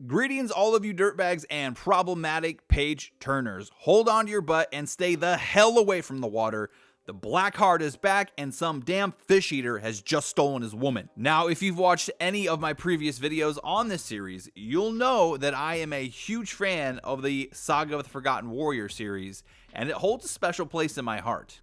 Greetings all of you dirtbags and problematic page turners. Hold on to your butt and stay the hell away from the water. The Black Heart is back and some damn fish eater has just stolen his woman. Now, if you've watched any of my previous videos on this series, you'll know that I am a huge fan of the Saga of the Forgotten Warrior series, and it holds a special place in my heart.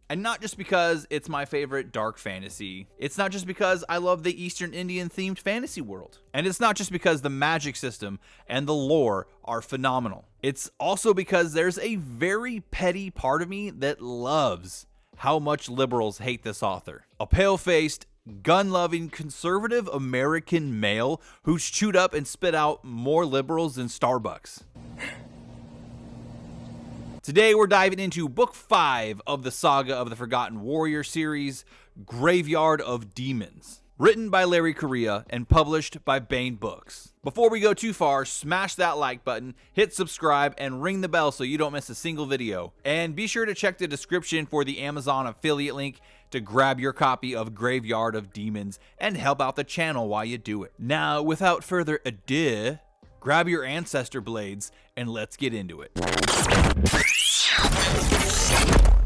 And not just because it's my favorite dark fantasy. It's not just because I love the Eastern Indian themed fantasy world. And it's not just because the magic system and the lore are phenomenal. It's also because there's a very petty part of me that loves how much liberals hate this author. A pale-faced, gun-loving, conservative American male who's chewed up and spit out more liberals than Starbucks. Today we're diving into Book 5 of the Saga of the Forgotten Warrior series, Graveyard of Demons. Written by Larry Correia and published by Bane Books. Before we go too far, smash that like button, hit subscribe, and ring the bell so you don't miss a single video. And be sure to check the description for the Amazon affiliate link to grab your copy of Graveyard of Demons and help out the channel while you do it. Now, without further ado, grab your ancestor blades and let's get into it.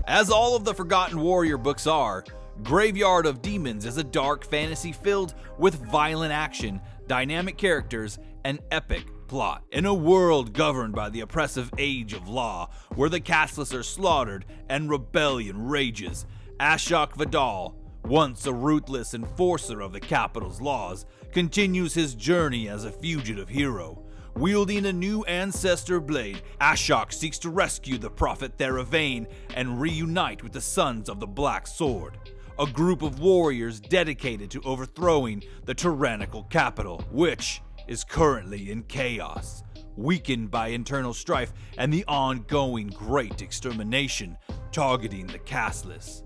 As all of the Forgotten Warrior books are, Graveyard of Demons is a dark fantasy filled with violent action, dynamic characters, and epic plot. In a world governed by the oppressive age of law, where the casteless are slaughtered and rebellion rages, Ashok Vidal, once a ruthless enforcer of the capital's laws, continues his journey as a fugitive hero. Wielding a new ancestor blade, Ashok seeks to rescue the prophet Theravane and reunite with the Sons of the Black Sword, a group of warriors dedicated to overthrowing the tyrannical capital, which is currently in chaos, weakened by internal strife and the ongoing great extermination targeting the casteless.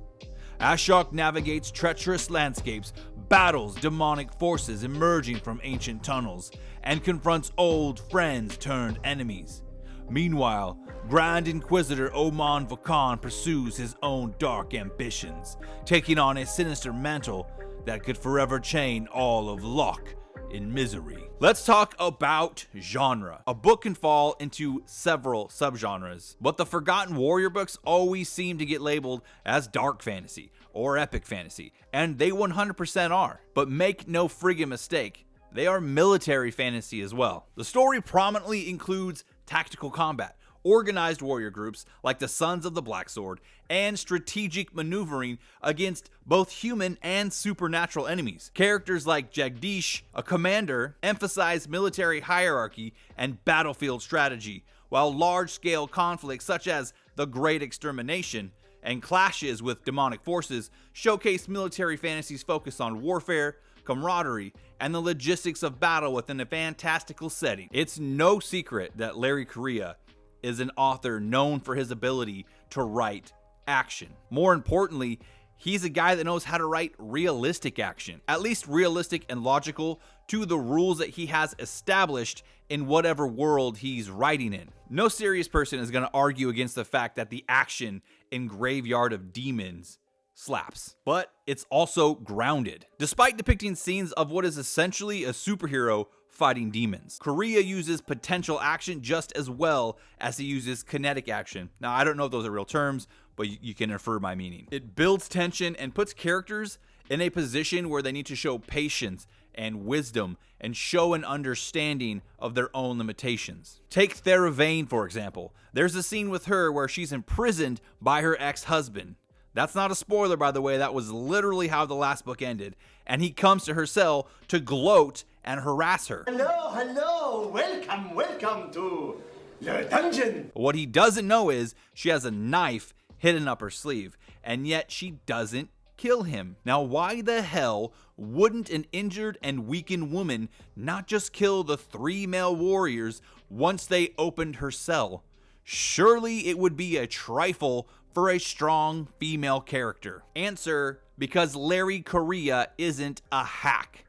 Ashok navigates treacherous landscapes, battles demonic forces emerging from ancient tunnels, and confronts old friends turned enemies. Meanwhile, Grand Inquisitor Oman Vakan pursues his own dark ambitions, taking on a sinister mantle that could forever chain all of Locke in misery. Let's talk about genre. A book can fall into several subgenres, but the Forgotten Warrior books always seem to get labeled as dark fantasy or epic fantasy, and they 100% are. But make no friggin' mistake, they are military fantasy as well. The story prominently includes tactical combat, organized warrior groups like the Sons of the Black Sword, and strategic maneuvering against both human and supernatural enemies. Characters like Jagdish, a commander, emphasize military hierarchy and battlefield strategy, while large-scale conflicts such as the Great Extermination and clashes with demonic forces showcase military fantasy's focus on warfare, camaraderie, and the logistics of battle within a fantastical setting. It's no secret that Larry Correia is an author known for his ability to write action. More importantly, he's a guy that knows how to write realistic action, at least realistic and logical to the rules that he has established in whatever world he's writing in. No serious person is going to argue against the fact that the action in Graveyard of Demons slaps, but it's also grounded. Despite depicting scenes of what is essentially a superhero fighting demons, Correia uses potential action just as well as he uses kinetic action. Now, I don't know if those are real terms, but you can infer my meaning. It builds tension and puts characters in a position where they need to show patience and wisdom and show an understanding of their own limitations. Take Theravane, for example. There's a scene with her where she's imprisoned by her ex-husband. That's not a spoiler, by the way. That was literally how the last book ended. And he comes to her cell to gloat and harass her. Hello, welcome to the dungeon. What he doesn't know is she has a knife hidden up her sleeve, and yet she doesn't kill him. Now, why the hell wouldn't an injured and weakened woman not just kill the 3 male warriors once they opened her cell? Surely it would be a trifle for a strong female character. Answer: because Larry Correia isn't a hack.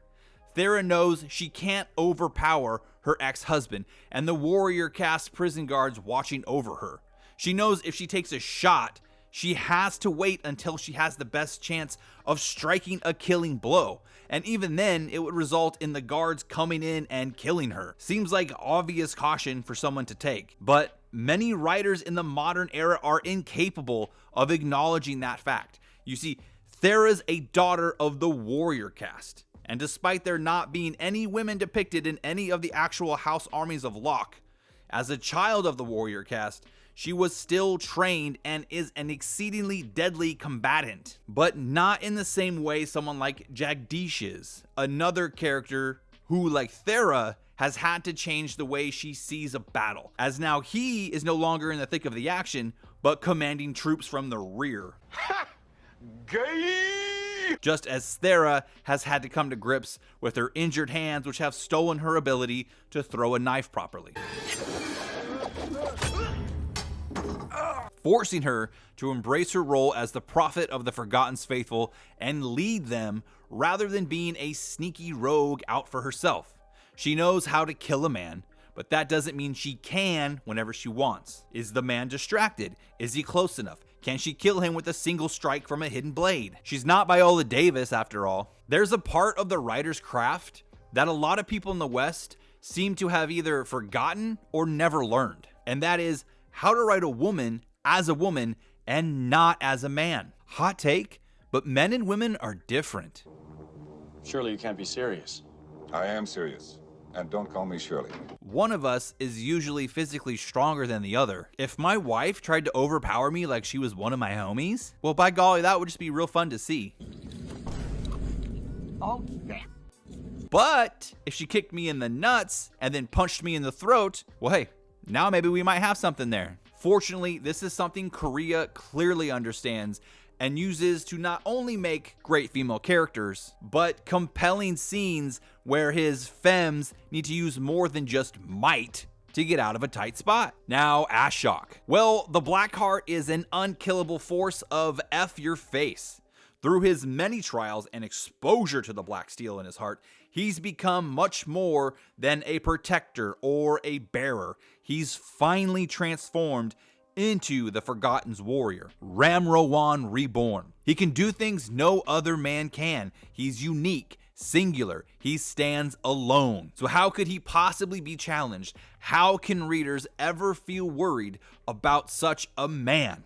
Thera knows she can't overpower her ex-husband and the warrior caste prison guards watching over her. She knows if she takes a shot, she has to wait until she has the best chance of striking a killing blow. and even then it would result in the guards coming in and killing her. Seems like obvious caution for someone to take, but many writers in the modern era are incapable of acknowledging that fact. You see, Thera's a daughter of the warrior caste, and despite there not being any women depicted in any of the actual house armies of Locke, as a child of the warrior caste, she was still trained and is an exceedingly deadly combatant, but not in the same way someone like Jagdish is, another character who, like Thera, has had to change the way she sees a battle, as now he is no longer in the thick of the action, but commanding troops from the rear. Ha! Gay! Just as Thera has had to come to grips with her injured hands, which have stolen her ability to throw a knife properly, forcing her to embrace her role as the prophet of the Forgotten's faithful and lead them rather than being a sneaky rogue out for herself. She knows how to kill a man, but that doesn't mean she can whenever she wants. Is the man distracted? Is he close enough? Can she kill him with a single strike from a hidden blade? She's not Viola Davis after all. There's a part of the writer's craft that a lot of people in the West seem to have either forgotten or never learned, and that is how to write a woman as a woman and not as a man. Hot take, but men and women are different. Surely you can't be serious. I am serious. And don't call me Shirley. One of us is usually physically stronger than the other. If my wife tried to overpower me like she was one of my homies, well, by golly, that would just be real fun to see. Oh, yeah. But if she kicked me in the nuts and then punched me in the throat, well, hey, now maybe we might have something there. Fortunately, this is something Correia clearly understands and uses to not only make great female characters, but compelling scenes where his femmes need to use more than just might to get out of a tight spot. Now, Ashok. Well, the Blackheart is an unkillable force of F your face. Through his many trials and exposure to the black steel in his heart, he's become much more than a protector or a bearer. He's finally transformed into the Forgotten's warrior, Ramrowan reborn. He can do things no other man can. He's unique, singular. He stands alone. So how could he possibly be challenged? How can readers ever feel worried about such a man,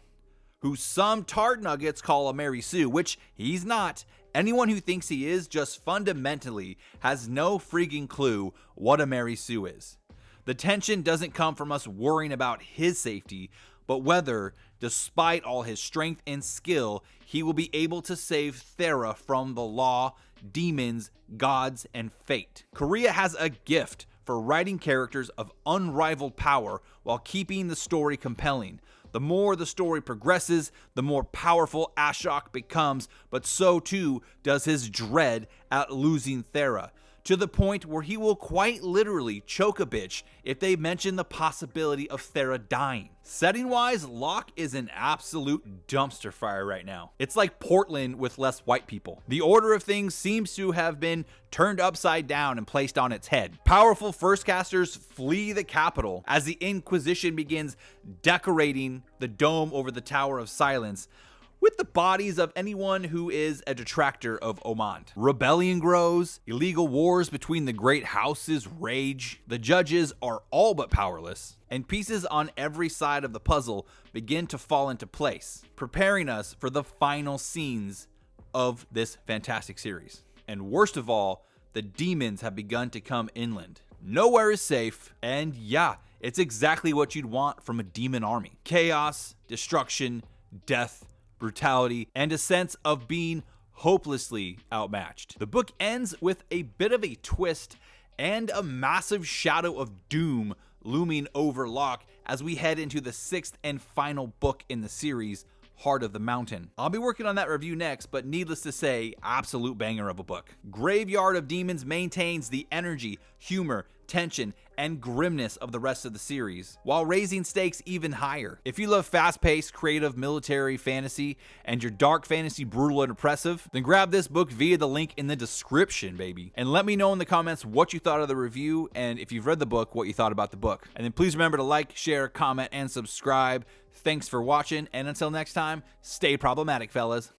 who some tard nuggets call a Mary Sue, which he's not? Anyone who thinks he is just fundamentally has no freaking clue what a Mary Sue is. The tension doesn't come from us worrying about his safety, but whether, despite all his strength and skill, he will be able to save Thera from the law, demons, gods, and fate. Correia has a gift for writing characters of unrivaled power while keeping the story compelling. The more the story progresses, the more powerful Ashok becomes, but so too does his dread at losing Thera, to the point where he will quite literally choke a bitch if they mention the possibility of Thera dying. Setting-wise, Locke is an absolute dumpster fire right now. It's like Portland with less white people. The order of things seems to have been turned upside down and placed on its head. Powerful first-casters flee the capital as the Inquisition begins decorating the dome over the Tower of Silence with the bodies of anyone who is a detractor of Omand. Rebellion grows, illegal wars between the great houses rage, the judges are all but powerless, and pieces on every side of the puzzle begin to fall into place, preparing us for the final scenes of this fantastic series. And worst of all, the demons have begun to come inland. Nowhere is safe, and yeah, it's exactly what you'd want from a demon army. Chaos, destruction, death, brutality, and a sense of being hopelessly outmatched. The book ends with a bit of a twist and a massive shadow of doom looming over Locke as we head into the 6th and final book in the series, Heart of the Mountain. I'll be working on that review next, but needless to say, absolute banger of a book. Graveyard of Demons maintains the energy, humor, tension, and grimness of the rest of the series, while raising stakes even higher. If you love fast-paced, creative military fantasy, and your dark fantasy brutal and oppressive, then grab this book via the link in the description, baby. And let me know in the comments what you thought of the review, and if you've read the book, what you thought about the book. And then please remember to like, share, comment, and subscribe. Thanks for watching, and until next time, stay problematic, fellas.